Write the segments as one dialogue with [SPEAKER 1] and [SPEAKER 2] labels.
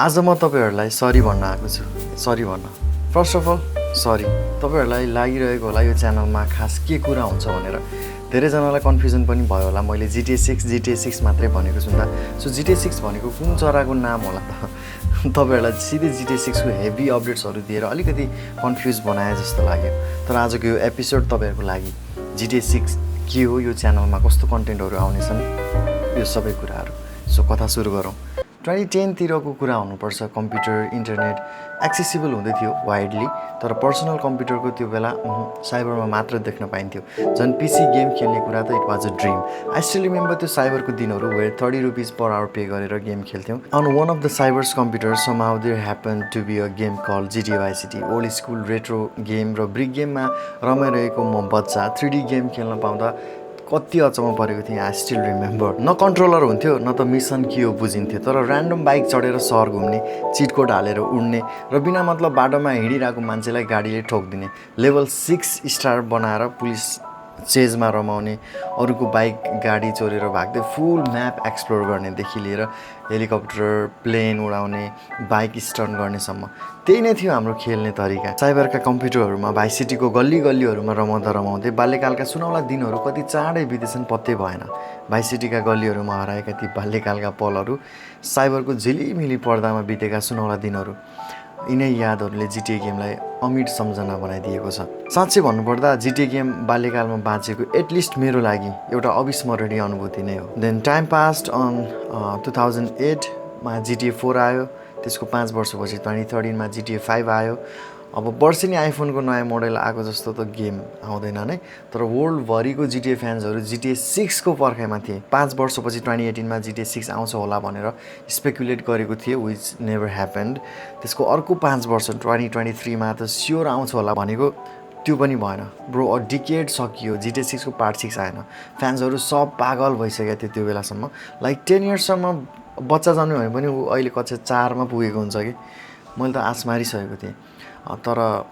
[SPEAKER 1] आज म तपाईहरुलाई सरी भन्न आएको छु। सरी भन्न। First of all sorry. तपाईहरुलाई लागिरहेको होला यो च्यानलमा खास के कुरा हुन्छ भनेर। धेरै जनालाई कन्फ्युजन पनि भयो होला मैले GTA 6 मात्रै भनेको सुन्दा। सो GTA 6 भनेको कुन चराको नाम होला त? तपाईहरुलाई सिधै GTA 6 को हेभी अपडेट्सहरु दिएर अलिकति कन्फ्युज बनाए जस्तो लाग्यो। तर आजको यो एपिसोड तपाईहरुको लागि GTA 6 के हो, यो च्यानलमा कस्तो कन्टेन्टहरु आउनेछन्, यो सबै कुराहरु। सो कथा सुरु गरौँ। 2010 तिरको कुरा हुनुपर्छ। कम्प्युटर इन्टरनेट एक्सेसिबल हुँदै थियो वाइडली, तर पर्सनल कम्प्युटरको त्यो बेला साइबरमा मात्र देख्न पाइन्थ्यो। झन् पीसी गेम खेल्ने कुरा त it was a dream. I still remember त्यो साइबरको दिनहरू where 30 rupees per hour pay गरेर गेम खेल्थ्यौँ। And one of the cybers computer somehow there happen to be a game called GTA Vice City। Old school retro game र brick गेममा रमाइरहेको म बच्चा 3D गेम खेल्न पाउँदा कति अचम्म परेको थिएँ। I still remember. न कन्ट्रोलर हुन्थ्यो न त मिसन के हो बुझिन्थ्यो, तर ऱ्यान्डम बाइक चढेर सहर घुम्ने, चिट कोड हालेर उड्ने र बिना मतलब बाटोमा हिँडिरहेको मान्छेलाई गाडीले ठोकिदिने, लेभल 6 स्टार बनाएर पुलिस चेजमा रमाउने, अरूको बाइक गाडी चोरेर भाग्दै फुल म्याप एक्सप्लोर गर्नेदेखि लिएर हेलिकप्टर प्लेन उडाउने, बाइक स्टर्न गर्नेसम्म त्यही नै थियो हाम्रो खेल्ने तरिका। साइबरका कम्प्युटरहरूमा भाइस सिटीको गल्ली गल्लीहरूमा रमाउँदा रमाउँदै बाल्यकालका सुनौला दिनहरू कति चाँडै बितेछन् पत्तै भएन। भाइस सिटीका गल्लीहरूमा हराएका ती बाल्यकालका पलहरू, साइबरको झिलिमिली पर्दामा बितेका सुनौला दिनहरू, यिनै यादहरूले GTA गेमलाई अमिट सम्झना बनाइदिएको छ। साँच्चै भन्नुपर्दा GTA गेम बाल्यकालमा बाँचेको एटलिस्ट मेरो लागि एउटा अविस्मरणीय अनुभूति नै हो। देन टाइम पास्ड अन 2008 मा GTA 4 आयो। त्यसको 5 वर्षपछि 2013 मा GTA 5 आयो। अब वर्षेनी आइफोनको नयाँ मोडल आएको जस्तो त गेम आउँदैन नै, तर वर्ल्डभरिको GTA फ्यान्सहरू GTA 6 को पर्खाइमा थिए। 5 वर्षपछि 2018 मा GTA 6 आउँछ होला भनेर स्पेकुलेट गरेको थिए, विच नेभर ह्यापन्ड। त्यसको अर्को 5 वर्ष 2023 मा त स्योर आउँछ होला भनेको, त्यो पनि भएन। ब्रो अ डिकेड सकियो, GTA 6 को पार्ट 6 आएन। फ्यान्सहरू सब पागल भइसकेको थियो त्यो बेलासम्म। लाइक 10 इयर्ससम्म बच्चा जन्म्यो भने पनि ऊ अहिले कक्षा 4 मा पुगेको हुन्छ कि। मैले त आश मारिसकेको थिएँ। तर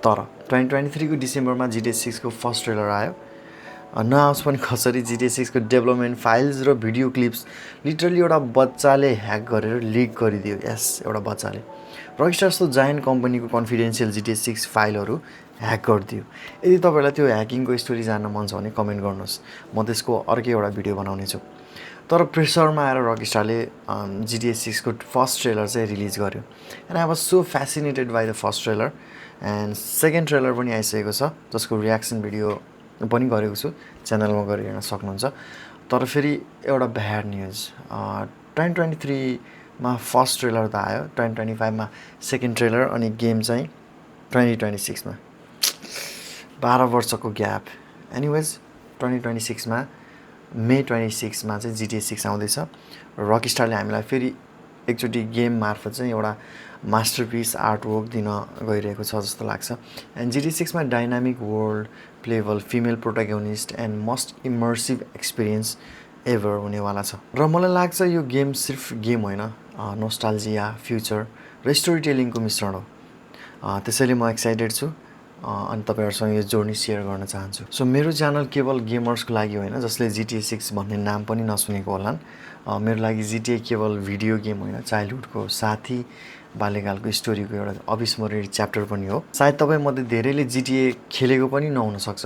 [SPEAKER 1] 2023 को डिसेम्बरमा GTA 6 को फर्स्ट ट्रेलर आयो। नआओस् पनि कसरी GTA 6 को डेभलपमेन्ट फाइल्स र भिडियो क्लिप्स लिटरली एउटा बच्चाले ह्याक गरेर लिक गरिदियो। यस, एउटा बच्चाले। रकस्टार जस्तो जायन्ट कम्पनीको कन्फिडेन्सियल GTA 6 फाइलहरू ह्याक गरिदियो। यदि तपाईँलाई त्यो ह्याकिङको स्टोरी जान्न मन छ भने कमेन्ट गर्नुहोस्, म त्यसको अर्कै एउटा भिडियो बनाउने छु। तर प्रेसरमा आएर रकस्टारले GTA 6 को फर्स्ट ट्रेलर चाहिँ रिलिज गर्यो। And I was so fascinated by the first trailer. And second trailer पनि आइसकेको छ, जसको रियाक्सन भिडियो पनि गरेको छु, च्यानलमा गएर हेर्न सक्नुहुन्छ। तर फेरि एउटा ब्याड न्युज, 2023 मा फर्स्ट ट्रेलर त आयो, 2025 मा सेकेन्ड ट्रेलर, अनि गेम चाहिँ 2026 मा। 12 वर्षको ग्याप। एनिवेज 2026 मा मे 26 मा चाहिँ GTA 6 आउँदैछ। रकस्टारले हामीलाई फेरि एकचोटि गेम मार्फत चाहिँ एउटा मास्टरपिस आर्टवर्क दिन गइरहेको छ जस्तो लाग्छ। एन्ड GTA 6 मा dynamic world, playable female protagonist and most immersive experience ever हुनेवाला छ। र मलाई लाग्छ यो गेम सिर्फ गेम होइन, नोस्टाल्जिया, फ्युचर र स्टोरी टेलिङको मिश्रण हो। त्यसैले म एक्साइटेड छु अनि तपाईँहरूसँग यो जर्नी सेयर गर्न चाहन्छु। सो मेरो च्यानल केवल गेमर्सको लागि होइन जसले GTA 6 भन्ने नाम पनि नसुनेको होलान्। मेरो लागि GTA केवल भिडियो गेम होइन, चाइल्डहुडको साथी, बाल्यकालको स्टोरीको एउटा अविस्मरणीय च्याप्टर पनि हो। सायद तपाईँमध्ये धेरैले GTA खेलेको पनि नहुनसक्छ।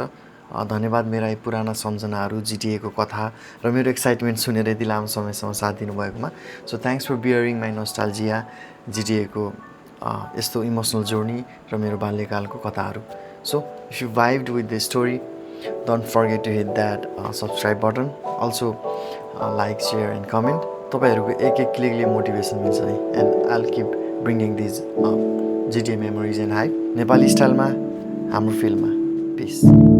[SPEAKER 1] धन्यवाद मेरा यी पुराना सम्झनाहरू, GTA को कथा र मेरो एक्साइटमेन्ट सुनेर यति लामो समयसम्म साथ दिनुभएकोमा। So thanks for bearing my nostalgia, GTA को यस्तो इमोसनल जर्नी र मेरो बाल्यकालको कथाहरू। So if you vibed with the story, don't forget to hit that subscribe button, also like, share and comment. तपाईँहरूको एक क्लिकले मोटिभेसन मिल्छ है। And I'll keep bringing these GTA memories and hype Nepali स्टाइलमा, हाम्रो फिल्ममा। पिस।